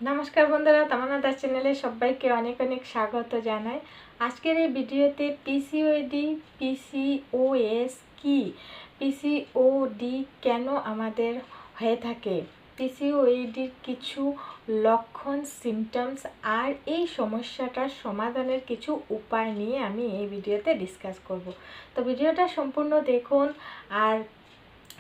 নমস্কার বন্ধুরা, তামান্না দাস চ্যানেলে সবাইকে অনেক অনেক স্বাগত জানাই। আজকের এই ভিডিওতে পিসিওডি পিসিওএস কি, পিসিওডি কেন আমাদের হয়ে থাকে, পিসিওডির কিছু লক্ষণ, সিমটমস আর এই সমস্যাটার সমাধানের কিছু উপায় নিয়ে আমি এই ভিডিওতে ডিসকাস করব। তো ভিডিওটা সম্পূর্ণ দেখুন, আর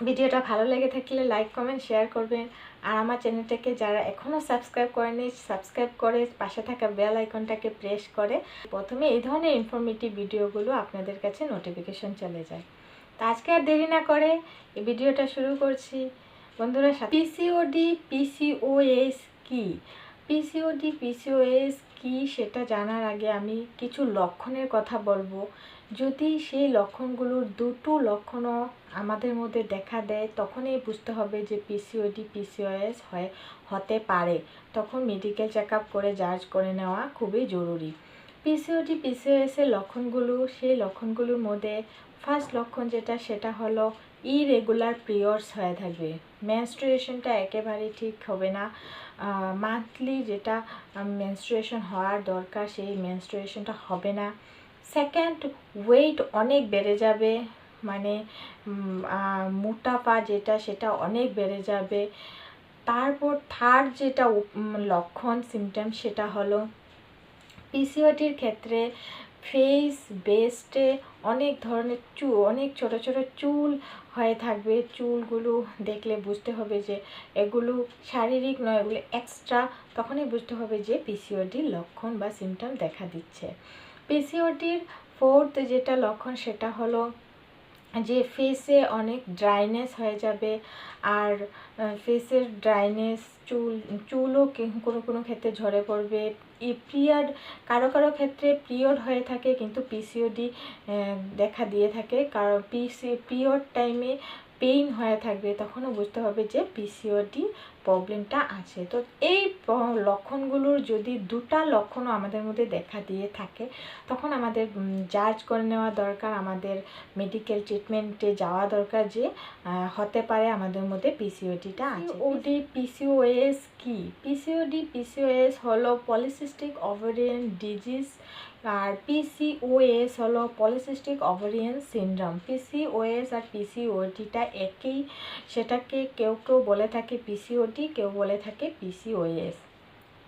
ভিডিওটা ভালো লেগে থাকলে লাইক কমেন্ট শেয়ার করবেন। আর আমার চ্যানেলটাকে যারা এখনও সাবস্ক্রাইব করেনি, সাবস্ক্রাইব করে পাশে থাকা বেল আইকনটাকে প্রেস করে প্রথমে এই ধরনের ইনফরমেটিভ ভিডিওগুলো আপনাদের কাছে নোটিফিকেশন চলে যায়। তো আজকে আর দেরি না করে এই ভিডিওটা শুরু করছি বন্ধুরা। পিসিওডি পিসিওএস কি, পিসিওডি পিসিওএস কি সেটা জানার আগে আমি কিছু লক্ষণের কথা বলবো। যদি সেই লক্ষণগুলোর দুটো লক্ষণও আমাদের মধ্যে দেখা দেয় তখনই বুঝতে হবে যে পিসিওডি পিসিওএস হতে পারে। তখন মেডিকেল চেক আপ করে জাজ করে নেওয়া খুবই জরুরি। পিসিওডি পিসিওএসের লক্ষণগুলো, সেই লক্ষণগুলোর মধ্যে ফার্স্ট লক্ষণ যেটা, সেটা হলো ইরেগুলার পিরিয়ডস হয়ে থাকবে। মেনস্ট্রুয়েশনটা একেবারেই ঠিক হবে না। মান্থলি যেটা মেনস্ট্রুয়েশন হওয়ার দরকার সেই মেনস্ট্রুয়েশনটা হবে না। সেকেন্ড, ওয়েট অনেক বেড়ে যাবে, মানে মোটাপা যেটা সেটা অনেক বেড়ে যাবে। তারপর থার্ড যেটা লক্ষণ, সিমটম, সেটা হলো পিসিওডির ক্ষেত্রে ফেস বেস্টে অনেক ধরনের অনেক ছোট ছোট চুল হয়ে থাকবে। চুলগুলো দেখলে বুঝতে হবে যে এগুলো শারীরিক নয়, এগুলো এক্সট্রা। তখনই বুঝতে হবে যে পিসিওডির লক্ষণ বা সিমটম দেখা দিচ্ছে। পিসিওডির ফোর্থ যেটা লক্ষণ, সেটা হলো যে ফেসে অনেক ড্রাইনেস হয়ে যাবে। আর ফেসের ড্রাইনেস, চুলও কোনো কোনো ক্ষেত্রে ঝরে পড়বে। পিরিয়ড, কারো কারো ক্ষেত্রে পিরিয়ড হয়ে থাকে কিন্তু পিসিওডি দেখা দিয়ে থাকে, কারণ পিরিয়ড টাইমে পেইন হয়ে থাকবে, তখনও বুঝতে হবে যে পিসিওডি প্রবলেমটা আছে। তো এই লক্ষণগুলোর যদি দুটা লক্ষণও আমাদের মধ্যে দেখা দিয়ে থাকে তখন আমাদের জাজ করে নেওয়া দরকার, আমাদের মেডিকেল ট্রিটমেন্টে যাওয়া দরকার যে হতে পারে আমাদের মধ্যে পিসিওডিটা আছে। পিসিওডি পিসিওএস কি, পিসিওডি পিসিওএস হলো পলিসিস্টিক ওভারিয়ান ডিজিজ, আর পিসিওএস হলো পলিসিস্টিক ওভারিয়ান সিনড্রোম। পিসিওএস আর পিসিওডিটা একই, সেটাকে কেউ কেউ বলে থাকে পিসিওডি, কেউ বলে থাকে পিসিওএস।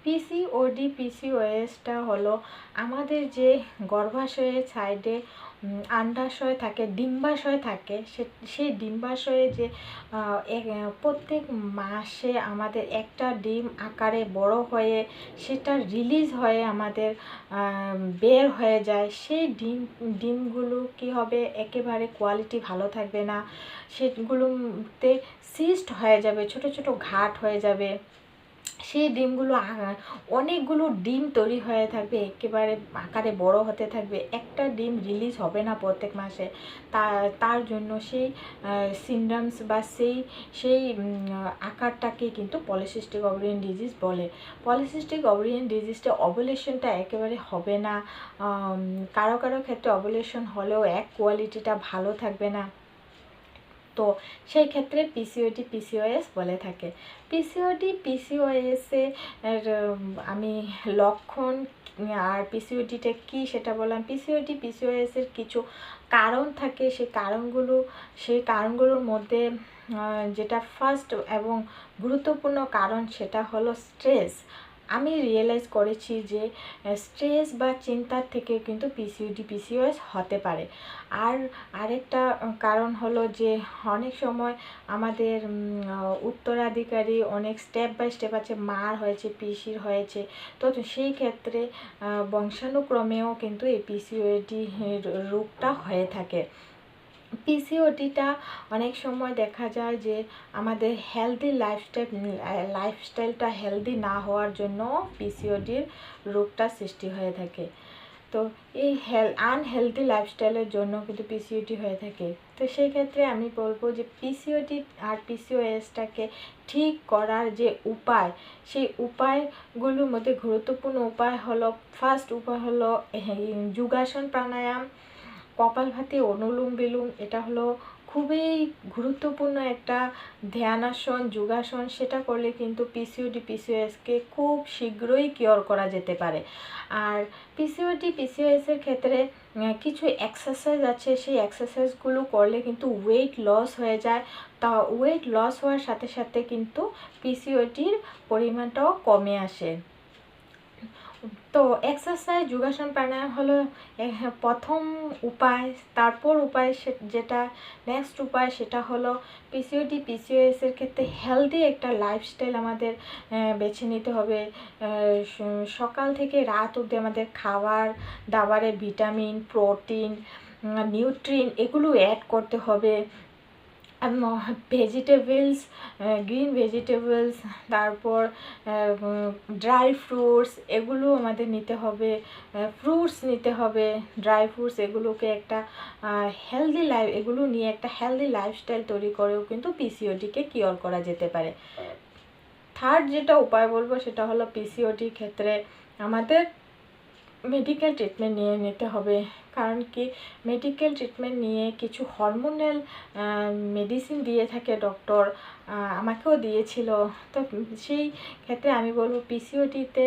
পিসিওডি পিসিওএসটা হলো আমাদের যে গর্ভাশয়ের সাইডে আন্ডাশয় থাকে, ডিম্বাশয় থাকে, সেই ডিম্বাশয়ে যে প্রত্যেক মাসে আমাদের একটা ডিম আকারে বড় হয়ে সেটা রিলিজ হয়ে আমাদের বের হয়ে যায়। সেই ডিমগুলো কি হবে, একেবারে কোয়ালিটি ভালো থাকবে না, সেগুলোতে সিস্ট হয়ে যাবে, ছোট ছোট ঘাট হয়ে যাবে। সেই ডিমগুলো অনেকগুলো ডিম তৈরি হয়ে থাকবে, একেবারে আকারে বড় হতে থাকবে, একটা ডিম রিলিজ হবে না প্রত্যেক মাসে। তার জন্য সেই সিনড্রোমস বা সেই আকারটাকে কিন্তু পলিসিস্টিক ওভারিয়ান ডিজিজ বলে। পলিসিস্টিক ওভারিয়ান ডিজিজটা ওভুলেশনটা একেবারে হবে না, কারো কারো ক্ষেত্রে ওভুলেশন হলেও এক কোয়ালিটিটা ভালো থাকবে না। তো সেই ক্ষেত্রে পিসিওডি পিসিওএস বলে থাকে। পিসিওডি পিসিওএসে আমি লক্ষণ আর পিসিওডিটা কি সেটা বললাম। পিসিওডি পিসিওএসের কিছু কারণ থাকে, সেই কারণগুলোর মধ্যে যেটা ফার্স্ট এবং গুরুত্বপূর্ণ কারণ সেটা হলো স্ট্রেস। আমি রিয়েলাইজ করেছি যে স্ট্রেস বা চিন্তার থেকে কিন্তু পিসিওডি পিসিওএস হতে পারে। আর আরেকটা কারণ হলো যে অনেক সময় আমাদের উত্তরাধিকারী অনেক স্টেপ বাই স্টেপ আছে, মার হয়েছে, পিসির হয়েছে, তো সেই ক্ষেত্রে বংশানুক্রমেও কিন্তু এই পিসিওডি রোগটা হয়ে থাকে। পিসিওডিটা অনেক সময় দেখা যায় যে আমাদের হেলদি লাইফস্টাইলটা হেলদি না হওয়ার জন্য পিসিওডির রোগটা সৃষ্টি হয়ে থাকে। তো এই আনহেলদি লাইফস্টাইলের জন্য কিন্তু পিসিওডি হয়ে থাকে। তো সেই ক্ষেত্রে আমি বলবো যে পিসিওডি আর পিসিওএসটাকে ঠিক করার যে উপায়, সেই উপায়গুলোর মধ্যে গুরুত্বপূর্ণ উপায় হলো, ফার্স্ট উপায় হলো যোগাসন, প্রাণায়াম, কপালভাতি, অনুলোম বিলোম। এটা হলো খুবই গুরুত্বপূর্ণ একটা ধ্যানাসন, যোগাসন। সেটা করলে কিন্তু পিসিওডি পিসিওএসকে খুব শীঘ্রই কিওর করা যেতে পারে। আর পিসিওডি পিসিওএসের ক্ষেত্রে কিছু এক্সারসাইজ আছে, সেই এক্সারসাইজগুলো করলে কিন্তু ওয়েট লস হয়ে যায়। তা ওয়েট লস হওয়ার সাথে সাথে কিন্তু পিসিওডির পরিমাণটাও কমে আসে। তো এক্সারসাইজ, যোগাসন, প্রাণায়াম হলো প্রথম উপায়। তারপর উপায় যেটা নেক্সট উপায় সেটা হলো পিসিওডি পিসিওএসের ক্ষেত্রে হেলদি একটা লাইফস্টাইল আমাদের বেছে নিতে হবে। সকাল থেকে রাত অবধি আমাদের খাবার দাবারে ভিটামিন, প্রোটিন, নিউট্রিন এগুলো অ্যাড করতে হবে। ভেজিটেবলস, গ্রিন ভেজিটেবলস, তারপর ড্রাই ফ্রুটস এগুলো আমাদের নিতে হবে, ফ্রুটস নিতে হবে, ড্রাই ফ্রুটস এগুলোকে একটা হেলদি এগুলো নিয়ে একটা হেলদি লাইফস্টাইল তৈরি করেও কিন্তু পিসিওডিকে কিওর করা যেতে পারে। থার্ড যেটা উপায় বলবো সেটা হলো পিসিওডির ক্ষেত্রে আমাদের মেডিকেল ট্রিটমেন্ট নিয়ে নিতে হবে। কারণ কি, মেডিকেল ট্রিটমেন্ট নিয়ে কিছু হরমোনাল মেডিসিন দিয়ে থাকে ডক্টর, আমাকেও দিয়েছিল। তো সেই ক্ষেত্রে আমি বলবো পিসিওডিতে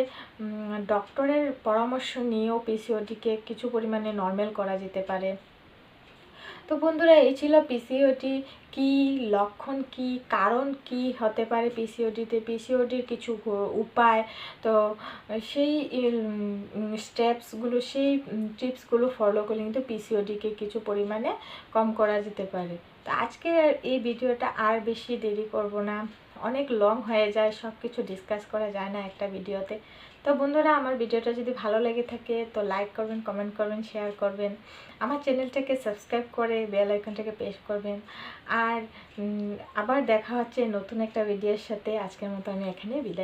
ডক্টরের পরামর্শ নিয়েও পিসিওডিকে কিছু পরিমাণে নর্মাল করা যেতে পারে। তো বন্ধুরা, এই ছিল পিসিওডি কি, লক্ষণ কি, কারণ কি হতে পারে পিসিওডিতে, পিসিওডির কিছু উপায়। তো সেই স্টেপসগুলো, সেই টিপসগুলো ফলো করলে কিন্তু পিসিওডিকে কিছু পরিমাণে কম করা যেতে পারে। তো আজকে এই ভিডিওটা আর বেশি দেরি করব না, অনেক লং হয়ে যায়, সব কিছু ডিসকাস করা যায় না একটা ভিডিওতে। তো বন্ধুরা, আমার ভিডিওটা যদি ভালো লেগে থাকে তো লাইক করবেন, কমেন্ট করবেন, শেয়ার করবেন, আমার চ্যানেলটাকে সাবস্ক্রাইব করে বেল আইকনটাকে প্রেস করবেন। আর আবার দেখা হচ্ছে নতুন একটা ভিডিওর সাথে। আজকের মতো আমি এখানে বিদায়।